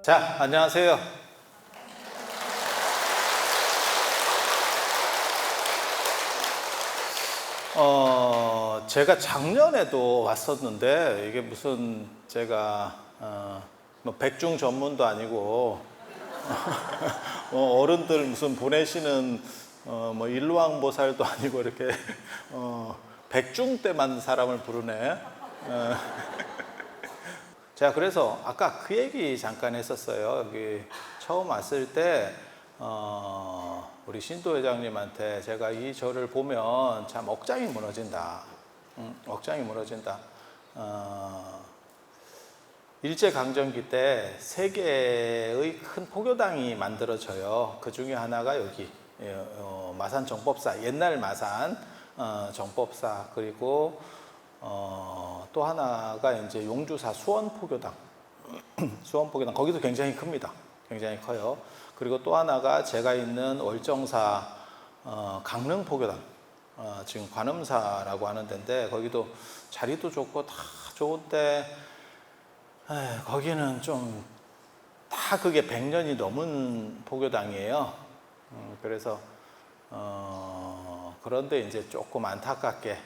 자, 안녕하세요. 제가 작년에도 왔었는데 이게 무슨 제가 뭐 백중 전문도 아니고 어른들 무슨 보내시는 뭐 일왕보살도 아니고 이렇게 백중 때만 사람을 부르네. 제가 그래서 아까 그 얘기 잠깐 했었어요. 여기 처음 왔을 때 우리 신도 회장님한테 제가 이 절을 보면 참 억장이 무너진다. 억장이 무너진다. 일제강점기 때 세 개의 큰 포교당이 만들어져요. 그 중에 하나가 여기 마산 정법사, 옛날 마산 정법사, 그리고 또 하나가 이제 용주사 수원포교당, 수원포교당 거기도 굉장히 큽니다. 굉장히 커요. 그리고 또 하나가 제가 있는 월정사 강릉포교당, 지금 관음사라고 하는 데인데 거기도 자리도 좋고 다 좋은데 거기는 좀 다 그게 100년이 넘은 포교당이에요. 그래서 그런데 이제 조금 안타깝게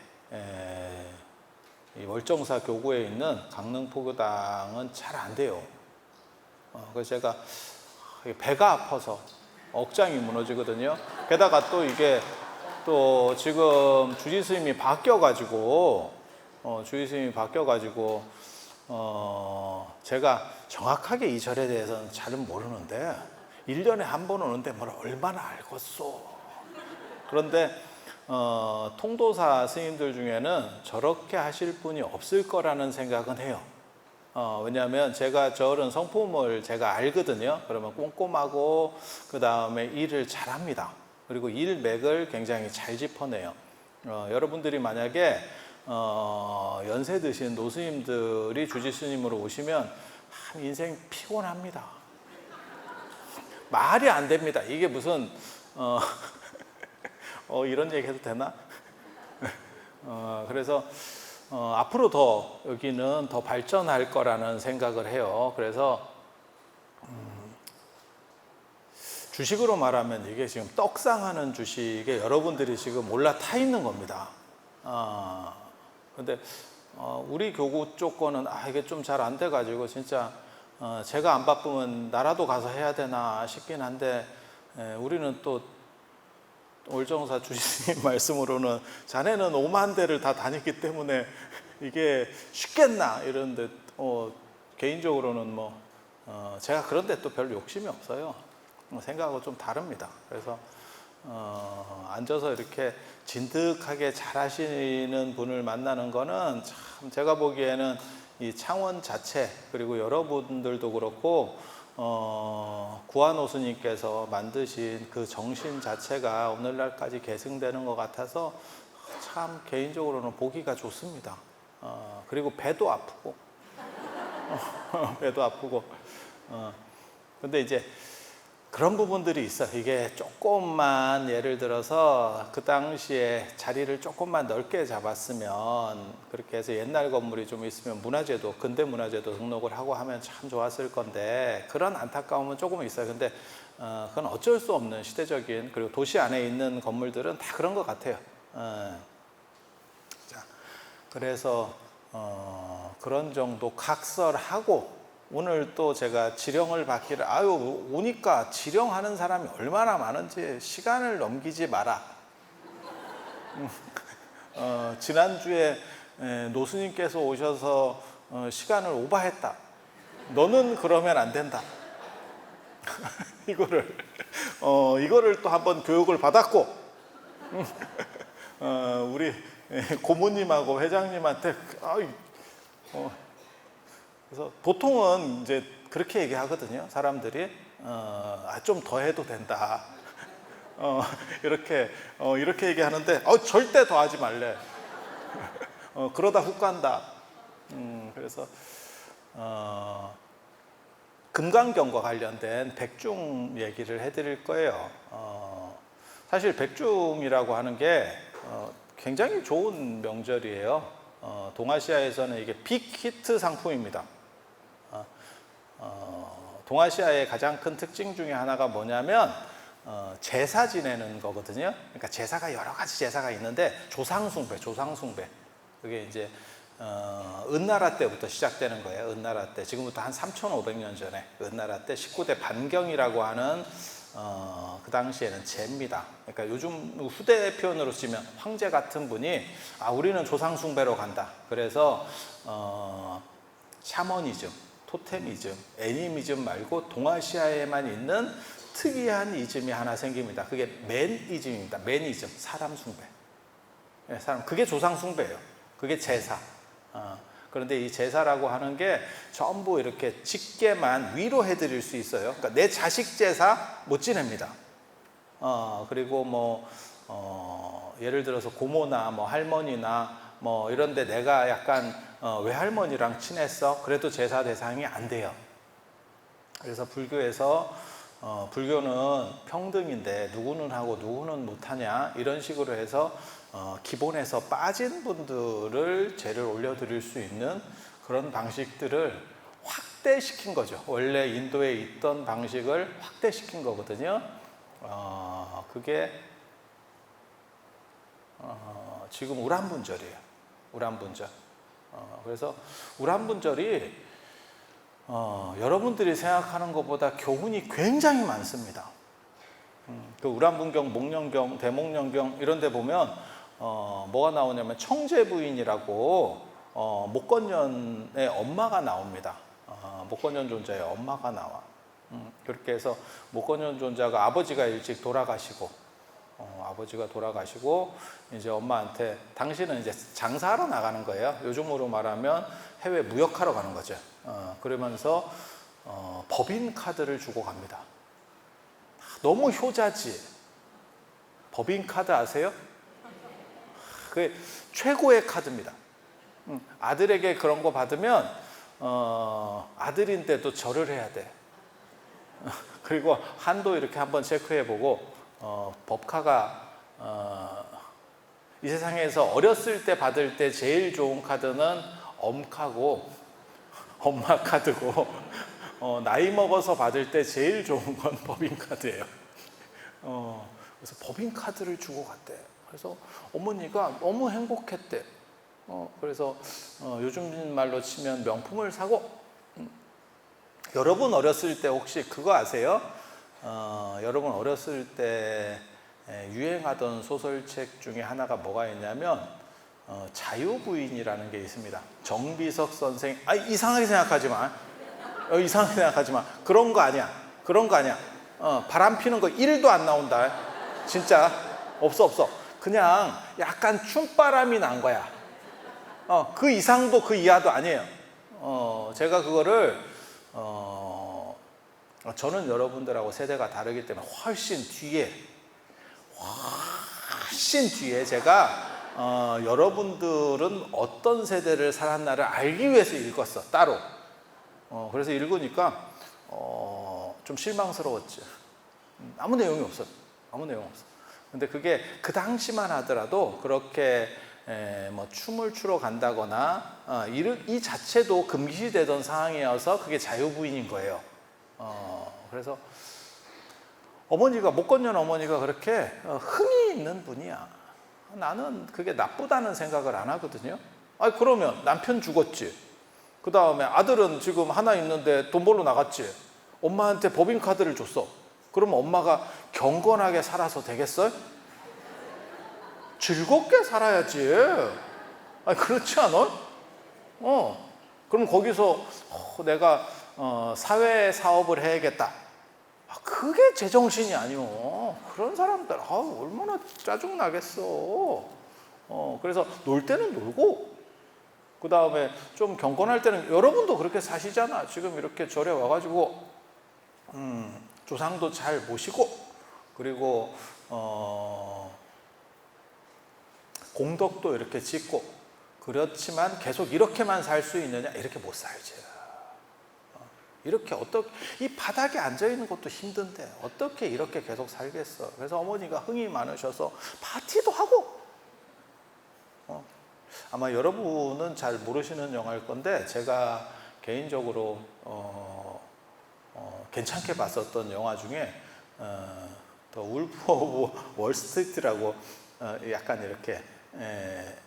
이 월정사 교구에 있는 강릉포교당은 잘 안 돼요. 그래서 제가 배가 아파서 억장이 무너지거든요. 게다가 또 이게 또 지금 주지 스님이 바뀌어가지고 제가 정확하게 이 절에 대해서는 잘은 모르는데 1년에 한 번 오는데 뭘 얼마나 알겠소. 그런데 통도사 스님들 중에는 저렇게 하실 분이 없을 거라는 생각은 해요. 왜냐하면 제가 절은 성품을 제가 알거든요. 그러면 꼼꼼하고 그 다음에 일을 잘합니다. 그리고 일맥을 굉장히 잘 짚어내요. 여러분들이 만약에 연세 드신 노스님들이 주지스님으로 오시면 인생 피곤합니다. 말이 안 됩니다. 이게 무슨 이런 얘기 해도 되나? 그래서 앞으로 더 여기는 더 발전할 거라는 생각을 해요. 그래서 주식으로 말하면 이게 지금 떡상하는 주식에 여러분들이 지금 올라타 있는 겁니다. 근데 우리 교구 쪽 거는 이게 좀 잘 안 돼가지고 진짜 제가 안 바쁘면 나라도 가서 해야 되나 싶긴 한데 우리는 또 월정사 주지스님 말씀으로는 자네는 5만 대를 다 다녔기 때문에 이게 쉽겠나 이런데 개인적으로는 뭐 제가 그런데 또 별 욕심이 없어요. 생각하고 좀 다릅니다. 그래서 앉아서 이렇게 진득하게 잘하시는 분을 만나는 거는 참 제가 보기에는 이 창원 자체 그리고 여러분들도 그렇고 구한오스님께서 만드신 그 정신 자체가 오늘날까지 계승되는 것 같아서 참 개인적으로는 보기가 좋습니다. 그리고 배도 아프고 배도 아프고 근데 이제 그런 부분들이 있어. 이게 조금만 예를 들어서 그 당시에 자리를 조금만 넓게 잡았으면 그렇게 해서 옛날 건물이 좀 있으면 문화재도 근대 문화재도 등록을 하고 하면 참 좋았을 건데 그런 안타까움은 조금 있어요. 근데 그건 어쩔 수 없는 시대적인 그리고 도시 안에 있는 건물들은 다 그런 것 같아요. 자, 그래서 그런 정도 각설하고 오늘 또 제가 지령을 받기를 오니까 지령하는 사람이 얼마나 많은지 시간을 넘기지 마라. 지난주에 노스님께서 오셔서 시간을 오버했다. 너는 그러면 안 된다. 이거를 또 한번 교육을 받았고 우리 고모님하고 회장님한테 그래서 보통은 이제 그렇게 얘기하거든요. 사람들이 좀 더 해도 된다. 이렇게 얘기하는데 절대 더 하지 말래. 그러다 훅 간다. 그래서 금강경과 관련된 백중 얘기를 해드릴 거예요. 사실 백중이라고 하는 게 굉장히 좋은 명절이에요. 동아시아에서는 이게 빅히트 상품입니다. 동아시아의 가장 큰 특징 중에 하나가 뭐냐면 제사 지내는 거거든요. 그러니까 제사가 여러 가지 제사가 있는데 조상숭배. 그게 이제 은나라 때부터 시작되는 거예요. 은나라 때, 지금부터 한 3,500년 전에 은나라 때 19대 반경이라고 하는 그 당시에는 제입니다. 그러니까 요즘 후대 표현으로 치면 황제 같은 분이 우리는 조상숭배로 간다. 그래서 샤머니즘, 토테미즘, 애니미즘 말고 동아시아에만 있는 특이한 이즘이 하나 생깁니다. 그게 맨이즘입니다. 맨이즘, 사람 숭배. 그게 조상 숭배예요. 그게 제사. 그런데 이 제사라고 하는 게 전부 이렇게 직계만 위로해 드릴 수 있어요. 그러니까 내 자식 제사 못 지냅니다. 그리고 예를 들어서 고모나 할머니나 이런데 내가 약간 외할머니랑 친했어. 그래도 제사 대상이 안 돼요. 그래서 불교에서 불교는 평등인데 누구는 하고 누구는 못하냐 이런 식으로 해서 기본에서 빠진 분들을 제를 올려드릴 수 있는 그런 방식들을 확대시킨 거죠. 원래 인도에 있던 방식을 확대시킨 거거든요. 그게 지금 우란분절이에요. 우란분절. 그래서 우란분절이 여러분들이 생각하는 것보다 교훈이 굉장히 많습니다. 그 우란분경, 목련경, 대목련경 이런 데 보면 뭐가 나오냐면 청제부인이라고 목건년의 엄마가 나옵니다. 목건년 존자의 엄마가 나와. 그렇게 해서 목건년 존자가 아버지가 일찍 돌아가시고 이제 엄마한테 당신은 이제 장사하러 나가는 거예요. 요즘으로 말하면 해외 무역하러 가는 거죠. 그러면서 법인 카드를 주고 갑니다. 너무 효자지. 법인 카드 아세요? 그게 최고의 카드입니다. 아들에게 그런 거 받으면 아들인데도 절을 해야 돼. 그리고 한도 이렇게 한번 체크해보고 법카가 이 세상에서 어렸을 때 받을 때 제일 좋은 카드는 엄카고 엄마 카드고 나이 먹어서 받을 때 제일 좋은 건 법인 카드예요. 그래서 법인 카드를 주고 갔대. 그래서 어머니가 너무 행복했대. 그래서 요즘 말로 치면 명품을 사고. 여러분 어렸을 때 혹시 그거 아세요? 여러분 어렸을 때 유행하던 소설책 중에 하나가 뭐가 있냐면 자유부인이라는 게 있습니다. 정비석 선생, 이상하게 생각하지 마. 이상하게 생각하지 마. 그런 거 아니야. 바람 피는 거 1도 안 나온다. 진짜 없어. 그냥 약간 춤바람이 난 거야. 그 이상도 그 이하도 아니에요. 제가 그거를 저는 여러분들하고 세대가 다르기 때문에 훨씬 뒤에 제가 여러분들은 어떤 세대를 살았나를 알기 위해서 읽었어, 따로. 그래서 읽으니까 좀 실망스러웠지. 아무 내용이 없어. 근데 그게 그 당시만 하더라도 그렇게 춤을 추러 간다거나 이 자체도 금기시되던 상황이어서 그게 자유부인인 거예요. 그래서 목건년 어머니가 그렇게 흥이 있는 분이야. 나는 그게 나쁘다는 생각을 안 하거든요. 그러면 남편 죽었지. 그 다음에 아들은 지금 하나 있는데 돈 벌러 나갔지. 엄마한테 법인카드를 줬어. 그러면 엄마가 경건하게 살아서 되겠어요? 즐겁게 살아야지. 그렇지 않아? 그럼 거기서 내가 사회 사업을 해야겠다. 그게 제정신이 아니오. 그런 사람들 얼마나 짜증나겠어. 그래서 놀 때는 놀고, 그 다음에 좀 경건할 때는, 여러분도 그렇게 사시잖아. 지금 이렇게 절에 와가지고 조상도 잘 모시고, 그리고 공덕도 이렇게 짓고. 그렇지만 계속 이렇게만 살 수 있느냐? 이렇게 못 살지. 이렇게 이 바닥에 앉아있는 것도 힘든데 어떻게 이렇게 계속 살겠어. 그래서 어머니가 흥이 많으셔서 파티도 하고. 아마 여러분은 잘 모르시는 영화일 건데, 제가 개인적으로 괜찮게 봤었던 영화 중에 더 울프 오브 월스트리트라고 약간 이렇게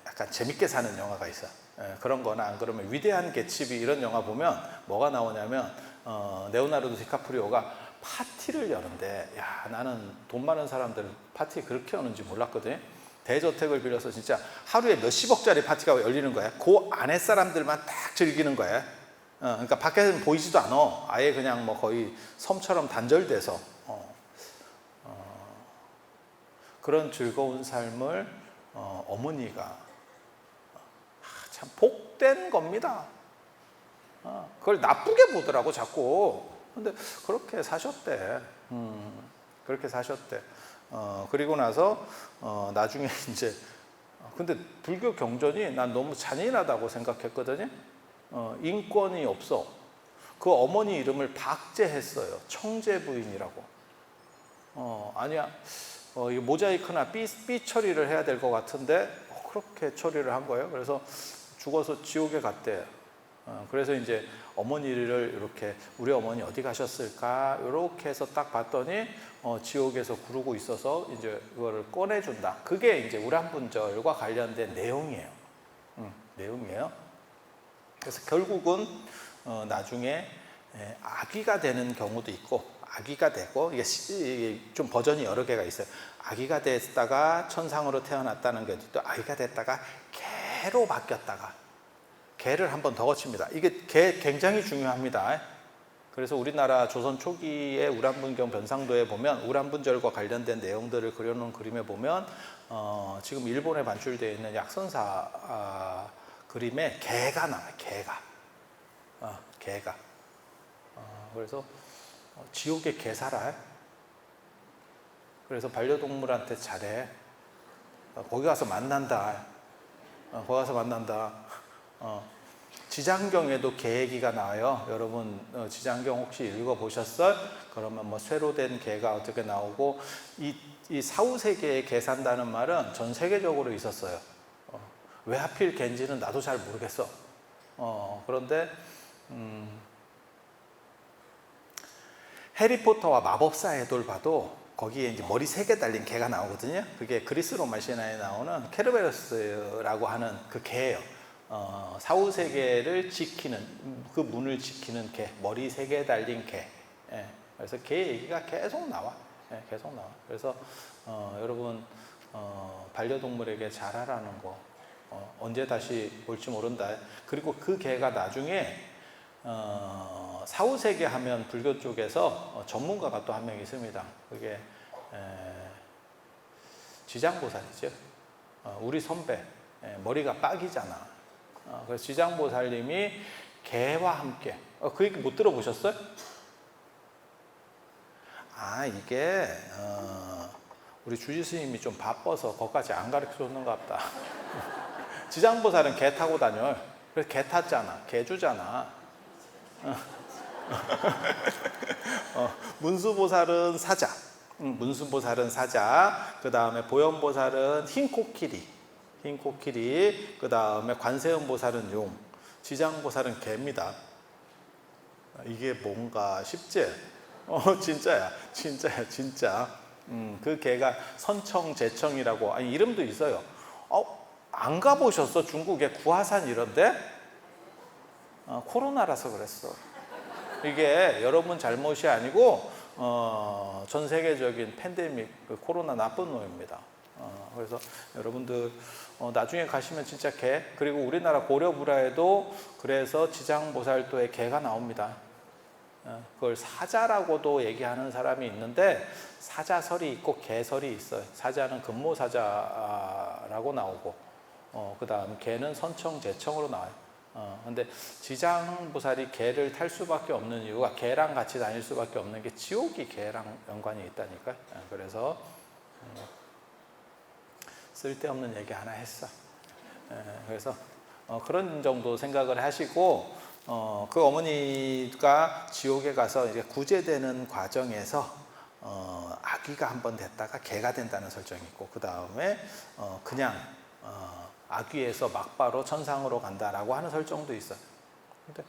약간 재밌게 사는 영화가 있어. 그런 거나 안 그러면 위대한 개츠비 이런 영화 보면 뭐가 나오냐면 레오나르도 디카프리오가 파티를 여는데, 야, 나는 돈 많은 사람들 파티 그렇게 여는지 몰랐거든. 대저택을 빌려서 진짜 하루에 몇십억짜리 파티가 열리는 거야. 그 안에 사람들만 딱 즐기는 거야. 그러니까 밖에서는 보이지도 않아. 아예 그냥 뭐 거의 섬처럼 단절돼서 그런 즐거운 삶을 어머니가 참 복된 겁니다. 그걸 나쁘게 보더라고 자꾸. 근데 그렇게 사셨대. 그렇게 사셨대. 그리고 나서 나중에 이제 근데 불교 경전이 난 너무 잔인하다고 생각했거든요. 인권이 없어. 그 어머니 이름을 박제했어요. 청제 부인이라고. 아니야. 이 모자이크나 삐 처리를 해야 될 것 같은데 그렇게 처리를 한 거예요. 그래서 죽어서 지옥에 갔대. 그래서 이제 어머니를 이렇게 우리 어머니 어디 가셨을까 이렇게 해서 딱 봤더니 지옥에서 구르고 있어서 이제 그거를 꺼내준다. 그게 이제 우량분절과 관련된 내용이에요. 내용이에요. 그래서 결국은 나중에 아기가 되는 경우도 있고, 아기가 되고, 이게 좀 버전이 여러 개가 있어요. 아기가 됐다가 천상으로 태어났다는 게 또 아기가 됐다가 개로 바뀌었다가 개를 한 번 더 거칩니다. 이게 개 굉장히 중요합니다. 그래서 우리나라 조선 초기의 우람분경 변상도에 보면 우람분절과 관련된 내용들을 그려놓은 그림에 보면 지금 일본에 반출되어 있는 약선사 그림에 개가 나와요. 개가. 그래서 지옥에 개 살아요. 그래서 반려동물한테 잘해. 거기 가서 만난다. 거기 가서 만난다. 지장경에도 개 얘기가 나와요. 여러분 지장경 혹시 읽어보셨어요? 그러면 뭐 쇠로 된 개가 어떻게 나오고, 이 사후세계에 개 산다는 말은 전 세계적으로 있었어요. 왜 하필 개인지는 나도 잘 모르겠어. 그런데 해리포터와 마법사의 돌 봐도 거기에 이제 머리 3개 달린 개가 나오거든요. 그게 그리스 로마 신화에 나오는 케르베로스라고 하는 그 개예요. 사후세계를 지키는, 그 문을 지키는 개, 머리 3개 달린 개. 그래서 개 얘기가 계속 나와. 계속 나와. 그래서 여러분 반려동물에게 잘하라는 거 언제 다시 볼지 모른다. 그리고 그 개가 나중에 사후세계 하면 불교 쪽에서 전문가가 또 한 명 있습니다. 그게 지장보살이죠. 우리 선배. 머리가 빡이잖아. 그래서 지장보살님이 개와 함께, 그 얘기 못 들어보셨어요? 이게 우리 주지 스님이 좀 바빠서 거기까지 안 가르쳐 줬는가 보다. 지장보살은 개 타고 다녀요. 그래서 개 탔잖아. 개 주잖아. 문수보살은 사자. 문수보살은 사자. 그 다음에 보현보살은 흰코끼리. 그 다음에 관세음보살은 용. 지장보살은 개입니다. 이게 뭔가 쉽지? 진짜야. 진짜. 그 개가 선청제청이라고, 이름도 있어요. 안 가보셨어? 중국에 구하산 이런데? 코로나라서 그랬어. 이게 여러분 잘못이 아니고 전 세계적인 팬데믹, 코로나 나쁜 놈입니다. 그래서 여러분들 나중에 가시면 진짜 개, 그리고 우리나라 고려불화에도 그래서 지장보살도에 개가 나옵니다. 그걸 사자라고도 얘기하는 사람이 있는데 사자설이 있고 개설이 있어요. 사자는 금모사자라고 나오고 그 다음 개는 선청제청으로 나와요. 근데 지장보살이 개를 탈 수밖에 없는 이유가 개랑 같이 다닐 수밖에 없는 게 지옥이 개랑 연관이 있다니까. 그래서 쓸데없는 얘기 하나 했어. 그래서 그런 정도 생각을 하시고, 그 어머니가 지옥에 가서 이제 구제되는 과정에서 아기가 한번 됐다가 개가 된다는 설정이 있고, 그 다음에 그냥 아귀에서 막바로 천상으로 간다라고 하는 설정도 있어요. 근데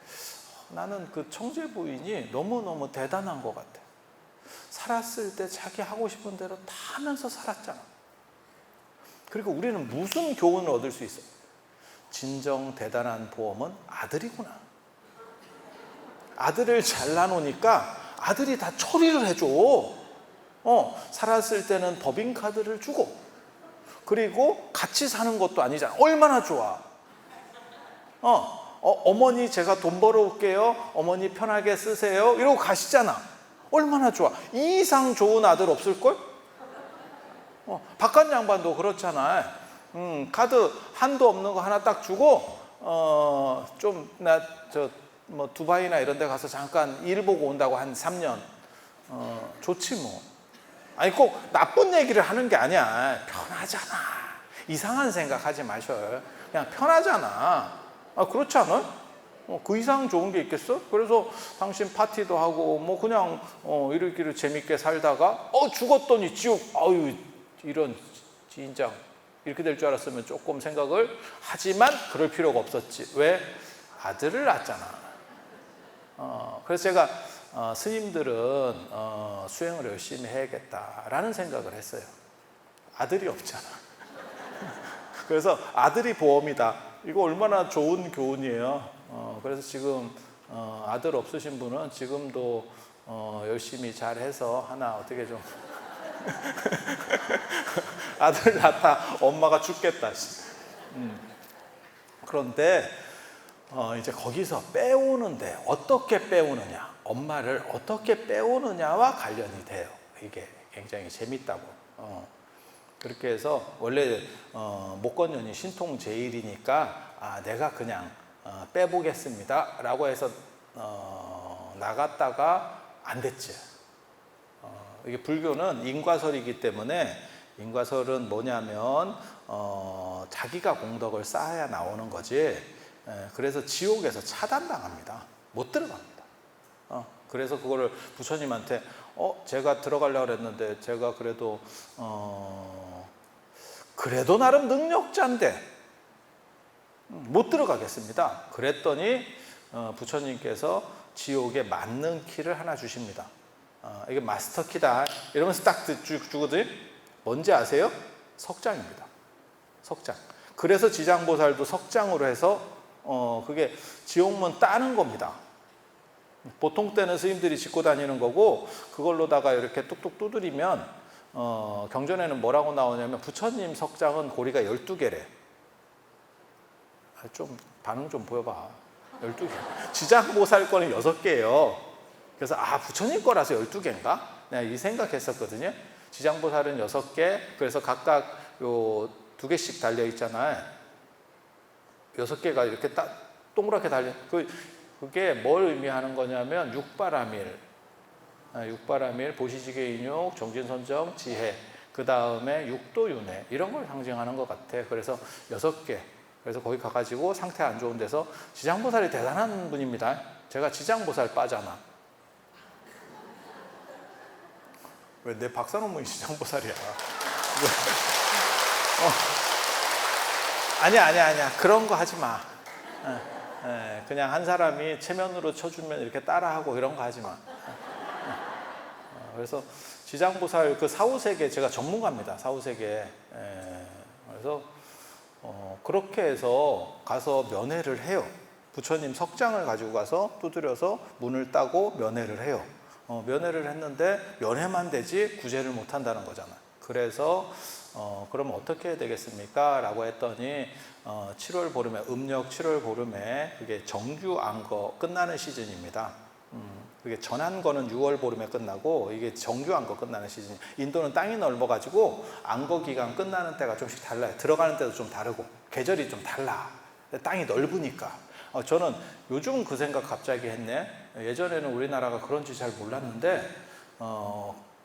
나는 그 청재 부인이 너무너무 대단한 것 같아. 살았을 때 자기 하고 싶은 대로 다 하면서 살았잖아. 그리고 우리는 무슨 교훈을 얻을 수 있어? 진정 대단한 보험은 아들이구나. 아들을 잘 나누니까 아들이 다 처리를 해줘. 살았을 때는 법인카드를 주고, 그리고 같이 사는 것도 아니잖아. 얼마나 좋아. 어머니 제가 돈 벌어올게요. 어머니 편하게 쓰세요. 이러고 가시잖아. 얼마나 좋아. 이 이상 좋은 아들 없을걸? 바깥 양반도 그렇잖아. 카드 한도 없는 거 하나 딱 주고, 뭐 두바이나 이런 데 가서 잠깐 일 보고 온다고 한 3년. 좋지 뭐. 아니 꼭 나쁜 얘기를 하는 게 아니야. 편하잖아. 이상한 생각 하지 마셔요. 그냥 편하잖아. 그렇지 않아요? 그 이상 좋은 게 있겠어? 그래서 당신 파티도 하고 뭐 그냥 이렇게 재밌게 살다가 죽었더니 지옥. 아유 이런 진짜 이렇게 될 줄 알았으면 조금 생각을 하지만 그럴 필요가 없었지. 왜? 아들을 낳았잖아. 그래서 제가 스님들은 수행을 열심히 해야겠다라는 생각을 했어요. 아들이 없잖아. 그래서 아들이 보험이다. 이거 얼마나 좋은 교훈이에요. 그래서 지금 아들 없으신 분은 지금도 열심히 잘해서 하나 어떻게 좀 아들 낳다 엄마가 죽겠다. 그런데 이제 거기서 빼오는데 어떻게 빼오느냐, 엄마를 어떻게 빼오느냐와 관련이 돼요. 이게 굉장히 재밌다고. 그렇게 해서 원래 목건년이 신통 제일이니까 내가 그냥 빼보겠습니다 라고 해서 나갔다가 안 됐지. 이게 불교는 인과설이기 때문에, 인과설은 뭐냐면 자기가 공덕을 쌓아야 나오는 거지. 그래서 지옥에서 차단당합니다. 못 들어갑니다. 그래서 그거를 부처님한테 제가 들어가려고 했는데 제가 그래도 나름 능력자인데 못 들어가겠습니다. 그랬더니 부처님께서 지옥에 맞는 키를 하나 주십니다. 이게 마스터 키다 이러면서 딱 주거든요. 뭔지 아세요? 석장입니다. 석장. 그래서 지장보살도 석장으로 해서 그게 지옥문 따는 겁니다. 보통 때는 스님들이 짚고 다니는 거고, 그걸로다가 이렇게 뚝뚝 두드리면 경전에는 뭐라고 나오냐면 부처님 석장은 고리가 12개래. 좀 반응 좀 보여봐. 12개. 지장보살 거는 6개예요. 그래서 부처님 거라서 12개인가? 내가 이 생각했었거든요. 지장보살은 6개. 그래서 각각 요 2개씩 달려 있잖아요. 6개가 이렇게 딱 동그랗게 달려. 그게 뭘 의미하는 거냐면 육바라밀, 보시지계인육, 정진선정, 지혜, 그 다음에 육도윤회 이런 걸 상징하는 것 같아. 그래서 6개. 그래서 거기 가가지고 상태 안 좋은 데서 지장보살이 대단한 분입니다. 제가 지장보살 빠잖아. 왜 내 박사 논문이 지장보살이야? 아니야. 그런 거 하지 마. 그냥 한 사람이 체면으로 쳐주면 이렇게 따라하고 이런 거 하지 마. 그래서 지장보살 그 사후세계 제가 전문가입니다. 사후세계. 그래서 그렇게 해서 가서 면회를 해요. 부처님 석장을 가지고 가서 두드려서 문을 따고 면회를 해요. 면회를 했는데 면회만 되지 구제를 못 한다는 거잖아. 그래서 그럼 어떻게 해야 되겠습니까? 라고 했더니 7월 보름에, 음력 7월 보름에 그게 정규 안거 끝나는 시즌입니다. 그게 전안거는 6월 보름에 끝나고 이게 정규 안거 끝나는 시즌. 인도는 땅이 넓어가지고 안거 기간 끝나는 때가 좀씩 달라요. 들어가는 때도 좀 다르고 계절이 좀 달라. 땅이 넓으니까. 저는 요즘 그 생각 갑자기 했네. 예전에는 우리나라가 그런지 잘 몰랐는데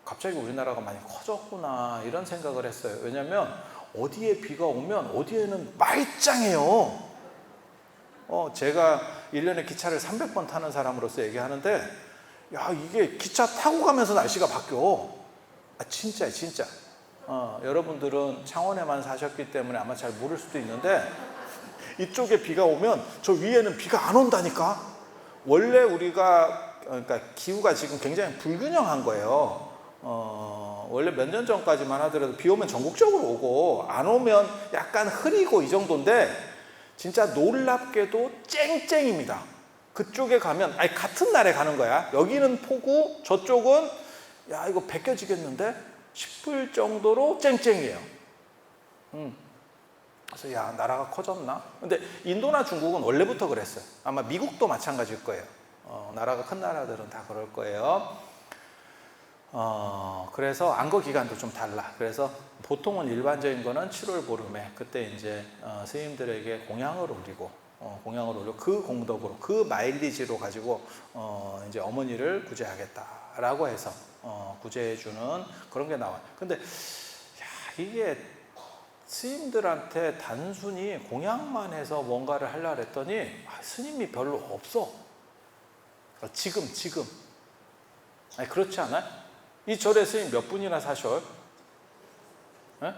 갑자기 우리나라가 많이 커졌구나 이런 생각을 했어요. 왜냐하면 어디에 비가 오면 어디에는 말짱해요. 제가 1년에 기차를 300번 타는 사람으로서 얘기하는데 야 이게 기차 타고 가면서 날씨가 바뀌어. 진짜. 여러분들은 창원에만 사셨기 때문에 아마 잘 모를 수도 있는데 이쪽에 비가 오면 저 위에는 비가 안 온다니까. 원래 우리가 그러니까 기후가 지금 굉장히 불균형한 거예요. 원래 몇 년 전까지만 하더라도 비 오면 전국적으로 오고 안 오면 약간 흐리고 이 정도인데 진짜 놀랍게도 쨍쨍입니다. 그쪽에 가면 아니 같은 날에 가는 거야. 여기는 폭우, 저쪽은 야 이거 벗겨지겠는데 싶을 정도로 쨍쨍이에요. 그래서 야 나라가 커졌나? 근데 인도나 중국은 원래부터 그랬어요. 아마 미국도 마찬가지일 거예요. 나라가 큰 나라들은 다 그럴 거예요. 그래서 안거 기간도 좀 달라. 그래서 보통은 일반적인 거는 7월 보름에 그때 이제 스님들에게 공양을 올리고 그 공덕으로 그 마일리지로 가지고 이제 어머니를 구제하겠다라고 해서 구제해주는 그런 게 나와요. 근데 야, 이게 스님들한테 단순히 공양만 해서 뭔가를 하려고 했더니 스님이 별로 없어. 지금 아니 그렇지 않아요? 이 절에 스님 몇 분이나 사셔요? 네?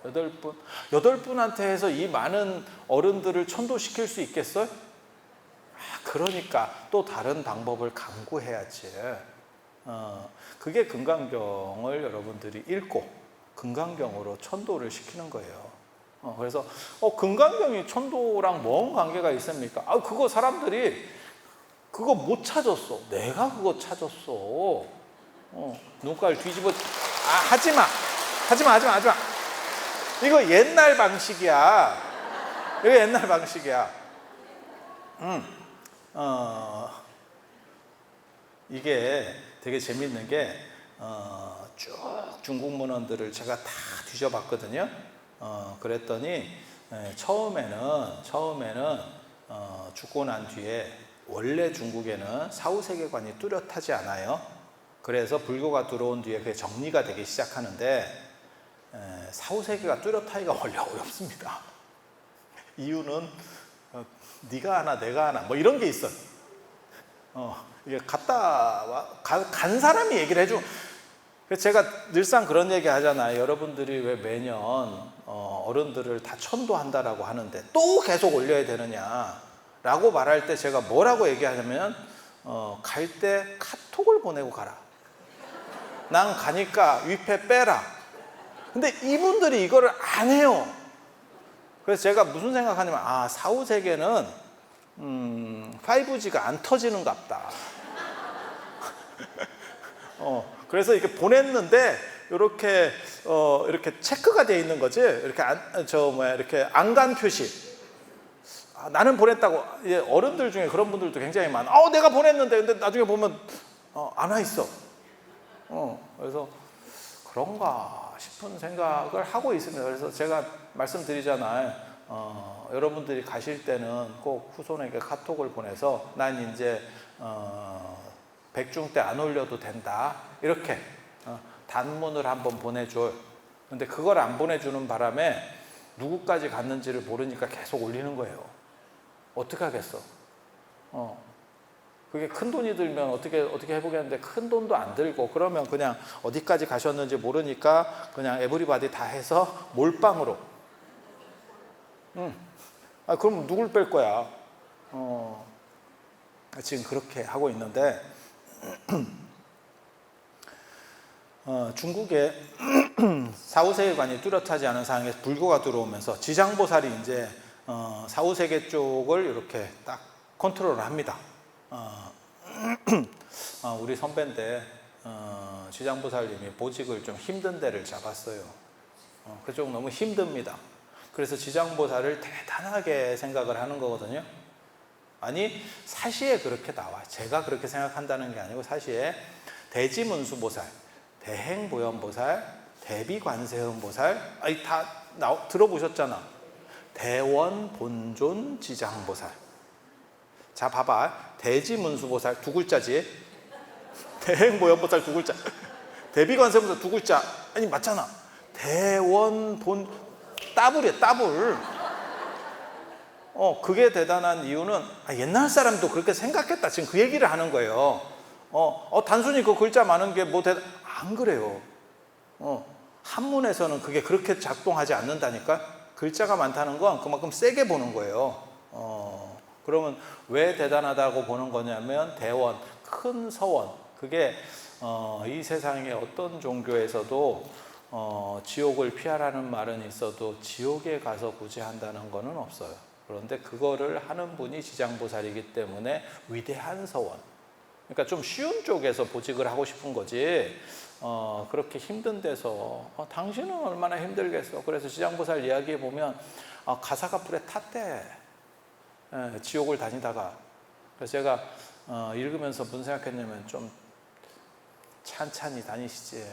8분? 8분한테 해서 이 많은 어른들을 천도시킬 수 있겠어요? 그러니까 또 다른 방법을 강구해야지. 그게 금강경을 여러분들이 읽고 금강경으로 천도를 시키는 거예요. 그래서 금강경이 천도랑 뭔 관계가 있습니까? 그거 사람들이 그거 못 찾았어. 내가 그거 찾았어. 눈깔 뒤집어. 하지마. 이거 옛날 방식이야. 이게 되게 재밌는 게, 쭉 중국 문헌들을 제가 다 뒤져봤거든요. 그랬더니, 처음에는, 죽고 난 뒤에, 원래 중국에는 사후세계관이 뚜렷하지 않아요. 그래서 불교가 들어온 뒤에 그게 정리가 되기 시작하는데, 사후세계가 뚜렷하기가 원래 어렵습니다. 이유는 네가 하나 내가 하나 뭐 이런 게 있어요. 이게 간 사람이 얘기를 해줘. 그래서 제가 늘상 그런 얘기 하잖아요. 여러분들이 왜 매년 어른들을 다 천도한다라고 하는데 또 계속 올려야 되느냐라고 말할 때 제가 뭐라고 얘기하냐면 갈 때 카톡을 보내고 가라. 난 가니까 위패 빼라. 근데 이분들이 이거를 안 해요. 그래서 제가 무슨 생각하냐면 사후세계는 5G가 안 터지는갑다. 그래서 이렇게 보냈는데 이렇게 체크가 되어 있는 거지. 이렇게 이렇게 안간 표시. 나는 보냈다고. 어른들 중에 그런 분들도 굉장히 많아. 내가 보냈는데 근데 나중에 보면 안 와 있어. 그래서 그런가 싶은 생각을 하고 있습니다. 그래서 제가 말씀드리잖아요. 여러분들이 가실 때는 꼭 후손에게 카톡을 보내서 난 이제 백중 때 안 올려도 된다. 이렇게 단문을 한번 보내줘. 근데 그걸 안 보내주는 바람에 누구까지 갔는지를 모르니까 계속 올리는 거예요. 어떻게 하겠어? 그게 큰 돈이 들면 어떻게 해보겠는데 큰 돈도 안 들고 그러면 그냥 어디까지 가셨는지 모르니까 그냥 에브리바디 다 해서 몰빵으로. 그럼 누굴 뺄 거야? 지금 그렇게 하고 있는데 중국에 사후세계관이 뚜렷하지 않은 상황에서 불교가 들어오면서 지장보살이 이제 사후세계 쪽을 이렇게 딱 컨트롤을 합니다. 우리 선배인데 지장보살님이 보직을 좀 힘든 데를 잡았어요. 그쪽 너무 힘듭니다. 그래서 지장보살을 대단하게 생각을 하는 거거든요. 아니 사시에 그렇게 나와. 제가 그렇게 생각한다는 게 아니고 사시에 대지문수보살, 대행보현보살, 대비관세음보살 다 들어보셨잖아. 대원본존 지장보살. 자 봐봐. 대지문수보살 2글자지. 대행보현보살 2글자. 대비관세음보살 2글자. 아니 맞잖아. 대원본 따블이야 따블. 그게 대단한 이유는 옛날 사람도 그렇게 생각했다. 지금 그 얘기를 하는 거예요. 단순히 그 글자 많은 게 뭐 안 그래요. 한문에서는 그게 그렇게 작동하지 않는다니까. 글자가 많다는 건 그만큼 세게 보는 거예요. 그러면 왜 대단하다고 보는 거냐면 대원, 큰 서원. 그게 이 세상의 어떤 종교에서도 지옥을 피하라는 말은 있어도 지옥에 가서 굳이 한다는 거는 없어요. 그런데 그거를 하는 분이 지장보살이기 때문에 위대한 서원. 그러니까 좀 쉬운 쪽에서 보직을 하고 싶은 거지. 그렇게 힘든 데서 당신은 얼마나 힘들겠어. 그래서 지장보살 이야기에 보면 가사가 불에 탔대. 지옥을 다니다가. 그래서 제가 읽으면서 무슨 생각했냐면 좀 찬찬히 다니시지.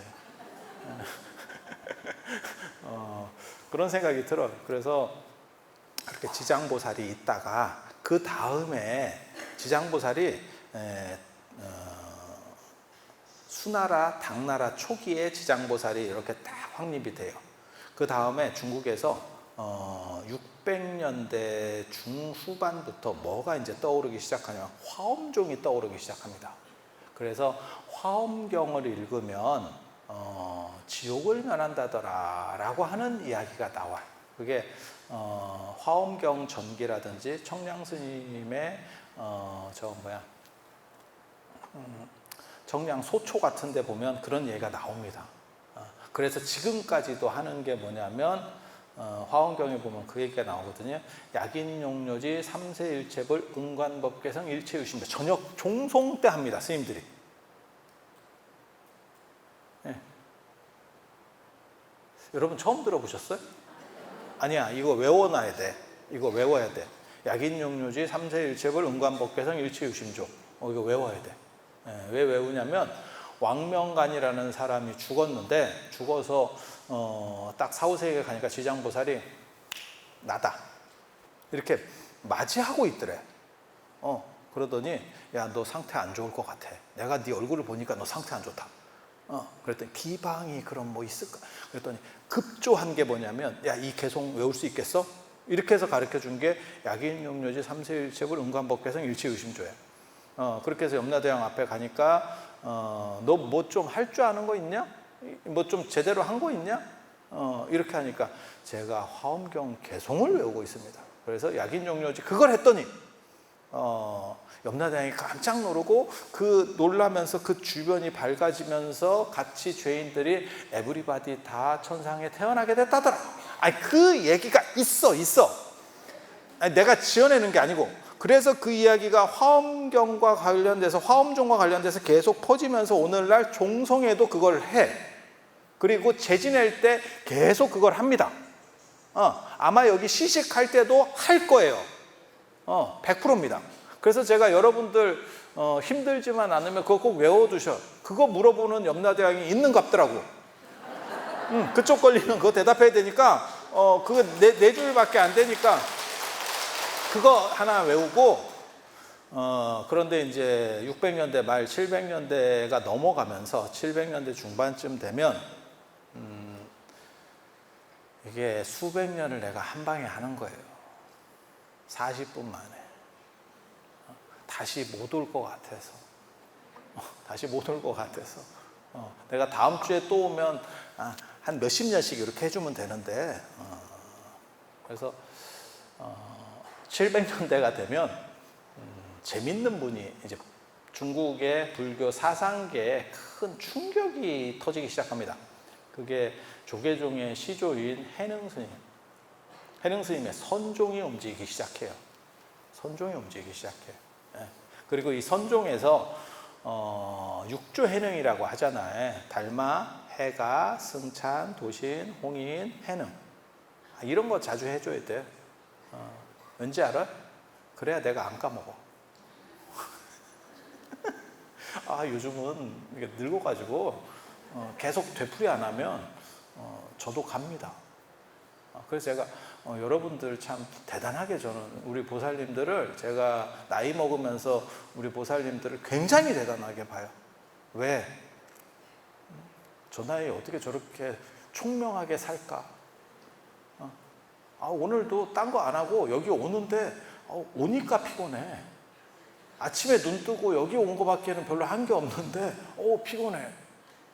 그런 생각이 들어요. 그래서 그렇게 지장보살이 있다가 그 다음에 지장보살이 수나라, 당나라 초기에 지장보살이 이렇게 딱 확립이 돼요. 그 다음에 중국에서 600년대 중후반부터 뭐가 이제 떠오르기 시작하냐면 화엄종이 떠오르기 시작합니다. 그래서 화엄경을 읽으면 지옥을 면한다더라 라고 하는 이야기가 나와요. 그게 화엄경 전기라든지 청량스님의 청량소초 같은 데 보면 그런 얘기가 나옵니다. 그래서 지금까지도 하는 게 뭐냐면 화엄경에 보면 그 얘기가 나오거든요. 약인용료지 삼세일체불 은관법계성 일체유심도 저녁 종송 때 합니다. 스님들이. 네. 여러분 처음 들어보셨어요? 아니야, 이거 외워놔야 돼. 이거 외워야 돼. 약인용료지 삼세일체불 은관법계성 일체유심조. 이거 외워야 돼. 왜 외우냐면 왕명간이라는 사람이 죽었는데 죽어서 딱 사후세계에 가니까 지장보살이 나다 이렇게 맞이하고 있더래. 그러더니 야, 너 상태 안 좋을 것 같아. 내가 네 얼굴을 보니까 너 상태 안 좋다. 그랬더니 비방이 그럼 뭐 있을까? 그랬더니 급조한 게 뭐냐면 야, 이 개송 외울 수 있겠어? 이렇게 해서 가르쳐 준 게 약인용료지 삼세일체불 은관법계성 일체유심조야. 그렇게 해서 염라대왕 앞에 가니까 너 뭐 좀 할 줄 아는 거 있냐? 뭐 좀 제대로 한 거 있냐? 이렇게 하니까 제가 화엄경 개송을 외우고 있습니다. 그래서 약인용료지 그걸 했더니 염라대왕이 깜짝 놀라고 그 놀라면서 그 주변이 밝아지면서 같이 죄인들이 에브리바디 다 천상에 태어나게 됐다더라. 아니 그 얘기가 있어. 아니, 내가 지어내는 게 아니고. 그래서 그 이야기가 화엄경과 관련돼서 화엄종과 관련돼서 계속 퍼지면서 오늘날 종성에도 그걸 해. 그리고 재지낼 때 계속 그걸 합니다. 아마 여기 시식할 때도 할 거예요. 100%입니다. 그래서 제가 여러분들 힘들지만 않으면 그거 꼭 외워두셔. 그거 물어보는 염라대왕이 있는 갑더라고. 그쪽 걸리면 그거 대답해야 되니까 그거 네 줄밖에 안 되니까 그거 하나 외우고 그런데 이제 600년대 말 700년대가 넘어가면서 700년대 중반쯤 되면 이게 수백 년을 내가 한 방에 하는 거예요. 40분 만에. 다시 못 올 것 같아서. 내가 다음 주에 또 오면 한 몇십 년씩 이렇게 해주면 되는데 그래서 700년대가 되면 재밌는 분이 이제 중국의 불교 사상계에 큰 충격이 터지기 시작합니다. 그게 조계종의 시조인 해능스님. 해능스님의 선종이 움직이기 시작해요. 그리고 이 선종에서 육조 해능이라고 하잖아요. 달마, 해가, 승찬, 도신, 홍인, 해능. 이런 거 자주 해줘야 돼요. 왠지 알아? 그래야 내가 안 까먹어. 요즘은 이게 늙어가지고 계속 되풀이 안 하면 저도 갑니다. 그래서 제가 여러분들 참 대단하게 저는 우리 보살님들을 제가 나이 먹으면서 우리 보살님들을 굉장히 대단하게 봐요. 왜? 저 나이에 어떻게 저렇게 총명하게 살까? 오늘도 딴 거 안 하고 여기 오는데 오니까 피곤해. 아침에 눈 뜨고 여기 온 거밖에는 별로 한 게 없는데 피곤해.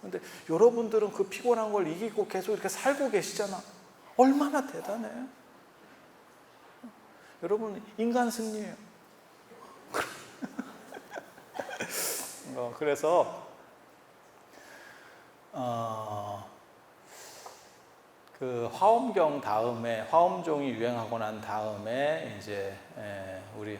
근데 여러분들은 그 피곤한 걸 이기고 계속 이렇게 살고 계시잖아. 얼마나 대단해요. 여러분 인간 승리예요. 그래서 그 화엄경 다음에 화엄종이 유행하고 난 다음에 이제 우리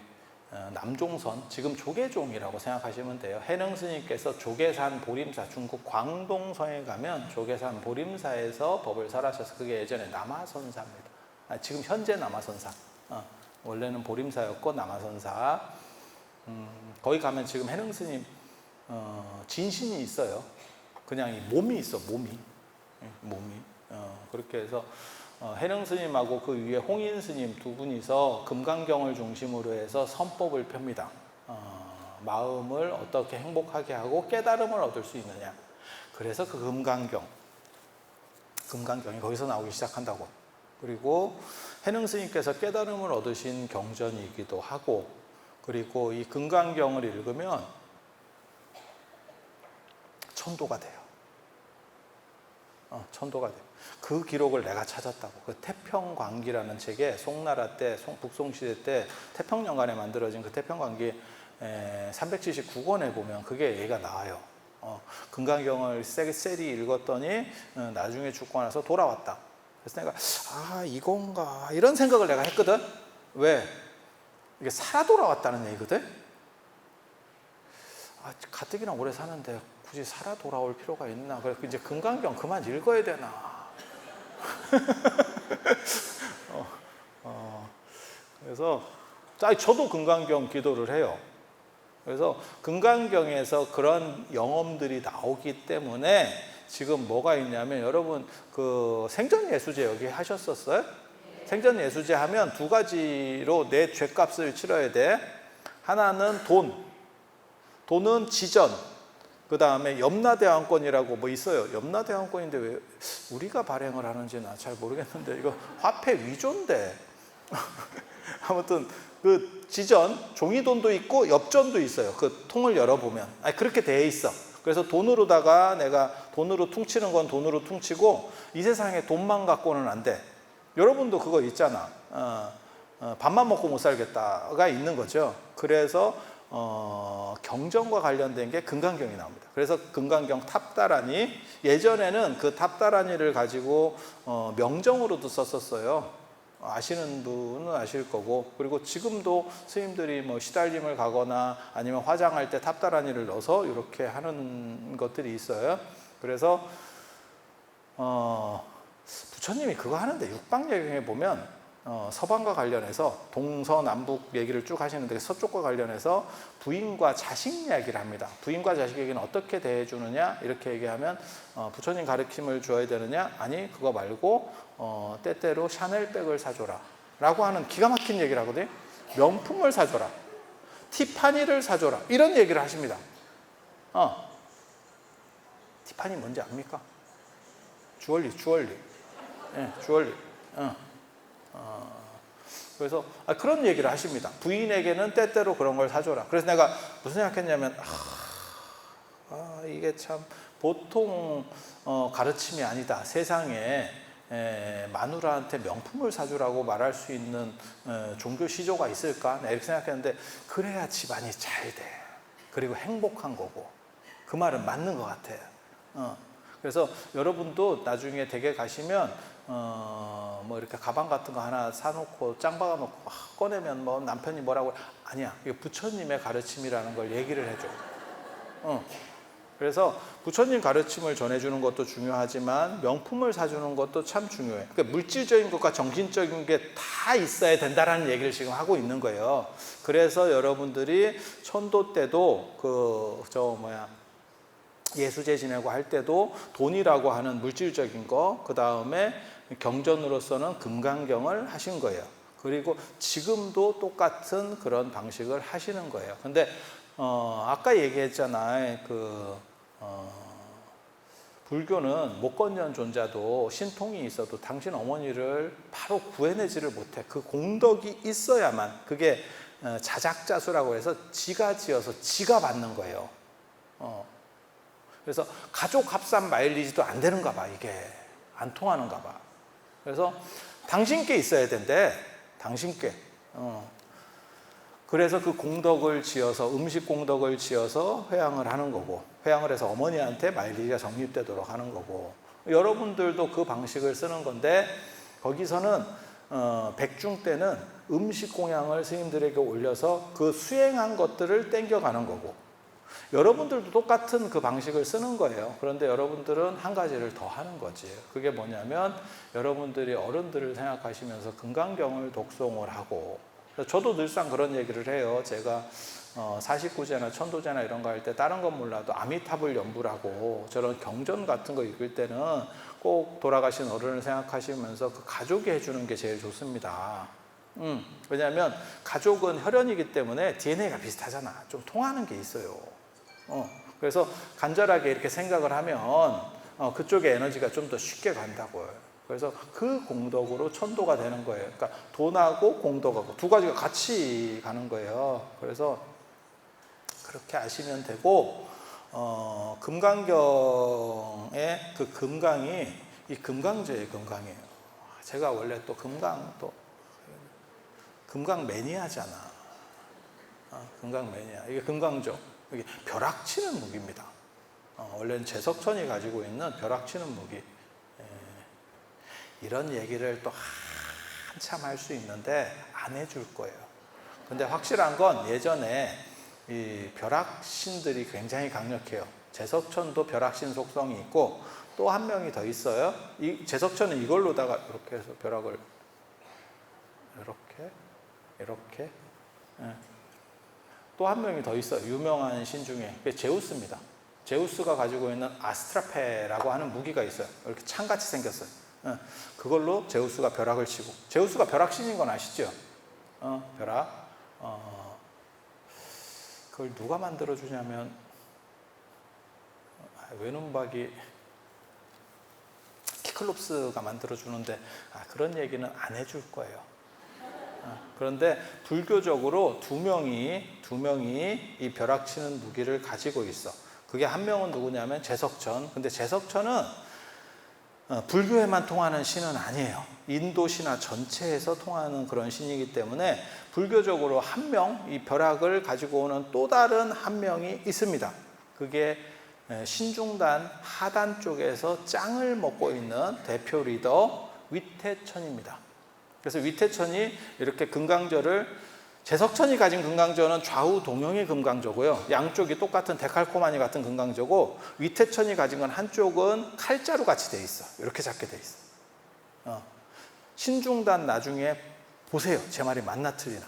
남종선, 지금 조계종이라고 생각하시면 돼요. 해능 스님께서 조계산 보림사, 중국 광동성에 가면 조계산 보림사에서 법을 설하셔서 그게 예전에 남아선사입니다. 지금 현재 남아선사. 원래는 보림사였고 남아선사. 거기 가면 지금 해능 스님 진신이 있어요. 그냥 이 몸이 있어, 몸이. 그렇게 해서 해능 스님하고 그 위에 홍인 스님 두 분이서 금강경을 중심으로 해서 선법을 펴니다. 마음을 어떻게 행복하게 하고 깨달음을 얻을 수 있느냐. 그래서 그 금강경이 거기서 나오기 시작한다고. 그리고 해능 스님께서 깨달음을 얻으신 경전이기도 하고, 그리고 이 금강경을 읽으면 천도가 돼요. 천도가 돼요. 그 기록을 내가 찾았다고. 그 태평광기라는 책에 송나라 때, 북송시대 때 태평년간에 만들어진 그 태평광기 379권에 보면 그게 얘기가 나와요. 금강경을 세리 읽었더니 나중에 죽고 나서 돌아왔다. 그래서 내가 이건가 이런 생각을 내가 했거든. 왜? 이게 살아 돌아왔다는 얘기거든. 가뜩이나 오래 사는데 굳이 살아 돌아올 필요가 있나? 그래서 이제 금강경 그만 읽어야 되나? 그래서 저도 금강경 기도를 해요. 그래서 금강경에서 그런 영험들이 나오기 때문에 지금 뭐가 있냐면, 여러분 그 생전예수제 여기 하셨었어요? 생전예수제 하면 두 가지로 내 죄값을 치러야 돼. 하나는 돈은 지전, 그 다음에 염라대왕권이라고 뭐 있어요. 염라대왕권인데 왜 우리가 발행을 하는지 나 잘 모르겠는데 이거 화폐 위조인데 아무튼 그 지전, 종이돈도 있고 엽전도 있어요. 그 통을 열어보면 그렇게 돼 있어. 그래서 돈으로다가 내가 돈으로 퉁치는 건 돈으로 퉁치고 이 세상에 돈만 갖고는 안 돼. 여러분도 그거 있잖아. 밥만 먹고 못 살겠다가 있는 거죠. 그래서 경전과 관련된 게 금강경이 나옵니다. 그래서 금강경 탑다라니, 예전에는 그 탑다라니를 가지고 명정으로도 썼었어요. 아시는 분은 아실 거고, 그리고 지금도 스님들이 뭐 시달림을 가거나 아니면 화장할 때 탑다라니를 넣어서 이렇게 하는 것들이 있어요. 그래서 부처님이 그거 하는데 육방예경에 보면 서방과 관련해서 동서남북 얘기를 쭉 하시는데 서쪽과 관련해서 부인과 자식 이야기를 합니다. 부인과 자식 얘기는 어떻게 대해주느냐 이렇게 얘기하면 부처님 가르침을 줘야 되느냐, 아니 그거 말고 때때로 샤넬백을 사줘라 라고 하는 기가 막힌 얘기를 하거든요. 명품을 사줘라, 티파니를 사줘라, 이런 얘기를 하십니다. 티파니 뭔지 압니까? 주얼리. 예, 주얼리. 그래서 그런 얘기를 하십니다. 부인에게는 때때로 그런 걸 사줘라. 그래서 내가 무슨 생각했냐면 이게 참 보통 가르침이 아니다. 세상에 마누라한테 명품을 사주라고 말할 수 있는 종교 시조가 있을까? 이렇게 생각했는데, 그래야 집안이 잘 돼. 그리고 행복한 거고. 그 말은 맞는 것 같아요. 그래서 여러분도 나중에 댁에 가시면 뭐 이렇게 가방 같은 거 하나 사놓고 짱 박아놓고 꺼내면 뭐 남편이 뭐라고, 아니야, 이게 부처님의 가르침이라는 걸 얘기를 해줘. 그래서 부처님 가르침을 전해주는 것도 중요하지만 명품을 사주는 것도 참 중요해요. 그러니까 물질적인 것과 정신적인 게 다 있어야 된다라는 얘기를 지금 하고 있는 거예요. 그래서 여러분들이 천도 때도 예수제 지내고 할 때도 돈이라고 하는 물질적인 거, 그 다음에 경전으로서는 금강경을 하신 거예요. 그리고 지금도 똑같은 그런 방식을 하시는 거예요. 근데 아까 얘기했잖아요. 불교는 못 건전 존자도 신통이 있어도 당신 어머니를 바로 구해내지를 못해. 그 공덕이 있어야만, 그게 자작자수라고 해서 지가 지어서 지가 받는 거예요. 그래서 가족 합산 마일리지도 안 되는가 봐. 이게 안 통하는가 봐. 그래서 당신께 있어야 된대. 당신께. 그래서 그 공덕을 지어서 음식 공덕을 지어서 회양을 하는 거고, 회양을 해서 어머니한테 마일리지가 적립되도록 하는 거고, 여러분들도 그 방식을 쓰는 건데, 거기서는 백중 때는 음식 공양을 스님들에게 올려서 그 수행한 것들을 땡겨가는 거고, 여러분들도 똑같은 그 방식을 쓰는 거예요. 그런데 여러분들은 한 가지를 더 하는 거지. 그게 뭐냐면 여러분들이 어른들을 생각하시면서 금강경을 독송을 하고, 저도 늘상 그런 얘기를 해요. 제가 49제나 천도제나 이런 거 할 때 다른 건 몰라도 아미타불 연부라고 저런 경전 같은 거 읽을 때는 꼭 돌아가신 어른을 생각하시면서 그 가족이 해주는 게 제일 좋습니다. 왜냐하면 가족은 혈연이기 때문에 DNA가 비슷하잖아. 좀 통하는 게 있어요. 그래서 간절하게 이렇게 생각을 하면 그쪽에 에너지가 좀 더 쉽게 간다고요. 그래서 그 공덕으로 천도가 되는 거예요. 그러니까 돈하고 공덕하고 두 가지가 같이 가는 거예요. 그래서 그렇게 아시면 되고, 금강경의 그 금강이 이 금강제의 금강이에요. 제가 원래 또 금강 매니아잖아. 금강 매니아. 이게 금강조. 이게 벼락치는 무기입니다. 원래는 제석천이 가지고 있는 벼락치는 무기. 이런 얘기를 또 한참 할 수 있는데 안 해줄 거예요. 근데 확실한 건 예전에 이 벼락신들이 굉장히 강력해요. 제석천도 벼락신 속성이 있고 또 한 명이 더 있어요. 이 제석천은 이걸로다가 이렇게 해서 벼락을 이렇게 또 한 명이 더 있어요. 유명한 신 중에 그게 제우스입니다. 제우스가 가지고 있는 아스트라페라고 하는 무기가 있어요. 이렇게 창같이 생겼어요. 그걸로 제우스가 벼락을 치고, 제우스가 벼락신인 건 아시죠? 벼락. 그걸 누가 만들어주냐면 외눈박이 키클롭스가 만들어주는데 그런 얘기는 안 해줄 거예요. 그런데 불교적으로 두 명이 이 벼락치는 무기를 가지고 있어. 그게 한 명은 누구냐면 제석천. 근데 제석천은 불교에만 통하는 신은 아니에요. 인도 신화 전체에서 통하는 그런 신이기 때문에 불교적으로 한 명, 이 벼락을 가지고 오는 또 다른 한 명이 있습니다. 그게 신중단 하단 쪽에서 짱을 먹고 있는 대표 리더 위태천입니다. 그래서 위태천이 이렇게 금강저를, 제석천이 가진 금강저는 좌우 동형의 금강저고요. 양쪽이 똑같은 데칼코마니 같은 금강저고, 위태천이 가진 건 한쪽은 칼자루 같이 돼 있어. 이렇게 잡게 돼 있어. 신중단 나중에 보세요. 제 말이 맞나 틀리나.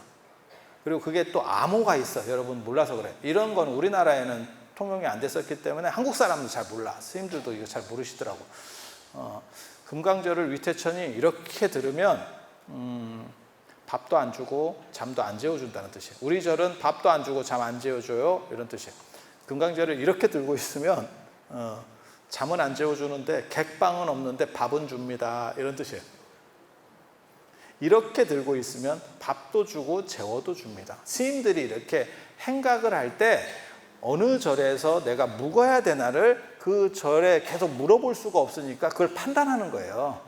그리고 그게 또 암호가 있어. 여러분 몰라서 그래. 이런 건 우리나라에는 통용이 안 됐었기 때문에 한국 사람도 잘 몰라. 스님들도 이거 잘 모르시더라고. 금강저를 위태천이 이렇게 들으면 밥도 안 주고 잠도 안 재워준다는 뜻이에요. 우리 절은 밥도 안 주고 잠 안 재워줘요, 이런 뜻이에요. 금강절을 이렇게 들고 있으면 잠은 안 재워주는데 객방은 없는데 밥은 줍니다, 이런 뜻이에요. 이렇게 들고 있으면 밥도 주고 재워도 줍니다. 스님들이 이렇게 행각을 할 때 어느 절에서 내가 묵어야 되나를 그 절에 계속 물어볼 수가 없으니까 그걸 판단하는 거예요.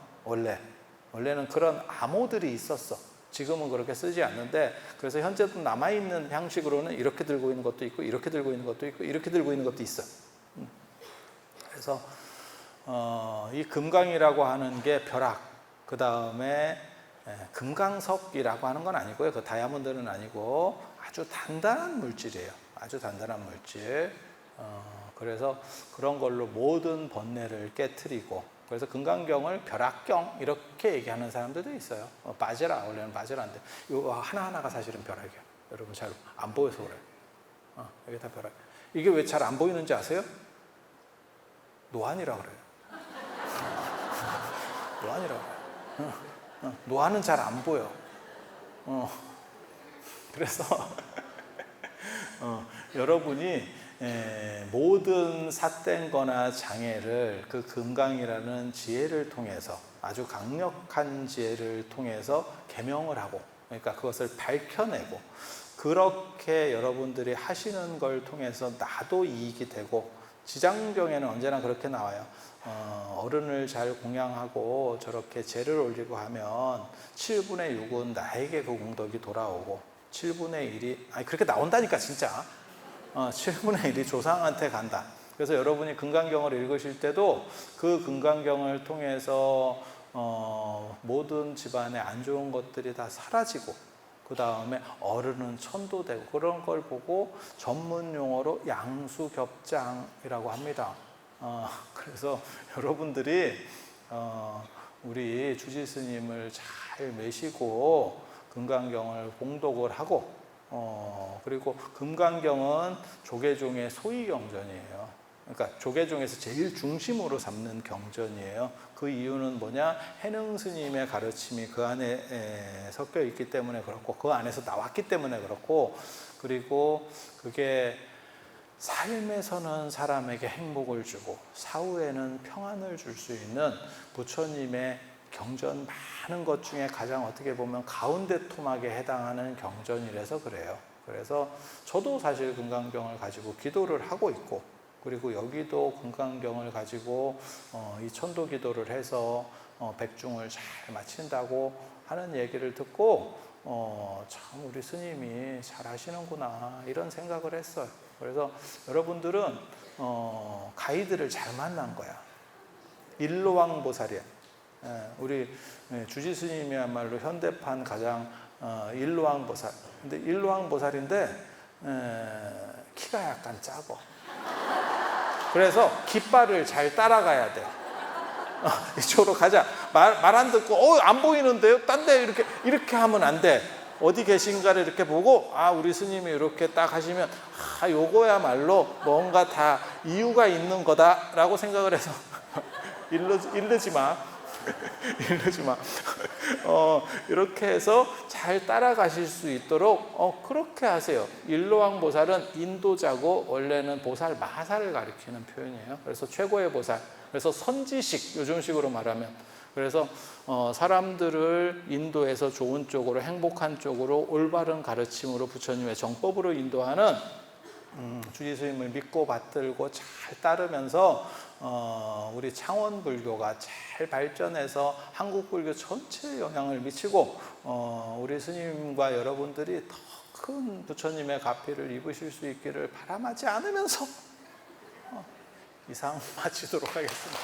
원래는 그런 암호들이 있었어. 지금은 그렇게 쓰지 않는데, 그래서 현재도 남아있는 형식으로는 이렇게 들고 있는 것도 있고, 이렇게 들고 있는 것도 있고, 이렇게 들고 있는 것도 있어. 그래서 이 금강이라고 하는 게 벼락, 그 다음에 금강석이라고 하는 건 아니고요. 그 다이아몬드는 아니고 아주 단단한 물질이에요. 아주 단단한 물질. 그래서 그런 걸로 모든 번뇌를 깨트리고, 그래서 금강경을 벼락경 이렇게 얘기하는 사람들도 있어요. 빠제라, 원래는 빠제라인데 이거 하나하나가 사실은 벼락이에요. 여러분 잘 안 보여서 그래요. 이게 다 벼락. 이게 왜 잘 안 보이는지 아세요? 노안이라 그래요. 노안이라 그래요. 노안은 잘 안 보여. 그래서 여러분이 모든 삿된 거나 장애를 그 금강이라는 지혜를 통해서, 아주 강력한 지혜를 통해서 계명을 하고, 그러니까 그것을 밝혀내고, 그렇게 여러분들이 하시는 걸 통해서 나도 이익이 되고, 지장경에는 언제나 그렇게 나와요. 어른을 잘 공양하고 저렇게 제를 올리고 하면 7분의 6은 나에게 그 공덕이 돌아오고, 7분의 1이 아니 그렇게 나온다니까 진짜. 7분의 1이 조상한테 간다. 그래서 여러분이 금강경을 읽으실 때도 그 금강경을 통해서 모든 집안에 안 좋은 것들이 다 사라지고 그 다음에 어른은 천도되고 그런 걸 보고 전문 용어로 양수겹장이라고 합니다. 그래서 여러분들이 우리 주지 스님을 잘 메시고 금강경을 봉독을 하고 그리고 금강경은 조계종의 소위 경전이에요. 그러니까 조계종에서 제일 중심으로 삼는 경전이에요. 그 이유는 뭐냐? 해능 스님의 가르침이 그 안에 섞여 있기 때문에 그렇고 그 안에서 나왔기 때문에 그렇고 그리고 그게 삶에서는 사람에게 행복을 주고 사후에는 평안을 줄 수 있는 부처님의 경전 많은 것 중에 가장 어떻게 보면 가운데 토막에 해당하는 경전이라서 그래요. 그래서 저도 사실 금강경을 가지고 기도를 하고 있고 그리고 여기도 금강경을 가지고 이 천도 기도를 해서 백중을 잘 마친다고 하는 얘기를 듣고 참 우리 스님이 잘 하시는구나 이런 생각을 했어요. 그래서 여러분들은 가이드를 잘 만난 거야. 일로왕 보살이야. 우리 주지 스님이야말로 현대판 가장 일로왕 보살. 근데 일로왕 보살인데 키가 약간 작어. 그래서 깃발을 잘 따라가야 돼. 이쪽으로 가자. 말 안 듣고 안 보이는데요? 딴 데 이렇게 하면 안 돼. 어디 계신가를 이렇게 보고 우리 스님이 이렇게 딱 하시면 요거야말로 뭔가 다 이유가 있는 거다라고 생각을 해서 이르지 마. 이러지 마. 이렇게 해서 잘 따라가실 수 있도록 그렇게 하세요. 일로왕 보살은 인도자고 원래는 보살 마사를 가리키는 표현이에요. 그래서 최고의 보살. 그래서 선지식 요즘식으로 말하면 그래서 사람들을 인도해서 좋은 쪽으로 행복한 쪽으로 올바른 가르침으로 부처님의 정법으로 인도하는 주지 스님을 믿고 받들고 잘 따르면서 우리 창원 불교가 잘 발전해서 한국 불교 전체에 영향을 미치고 우리 스님과 여러분들이 더 큰 부처님의 가피를 입으실 수 있기를 바람하지 않으면서 이상 마치도록 하겠습니다.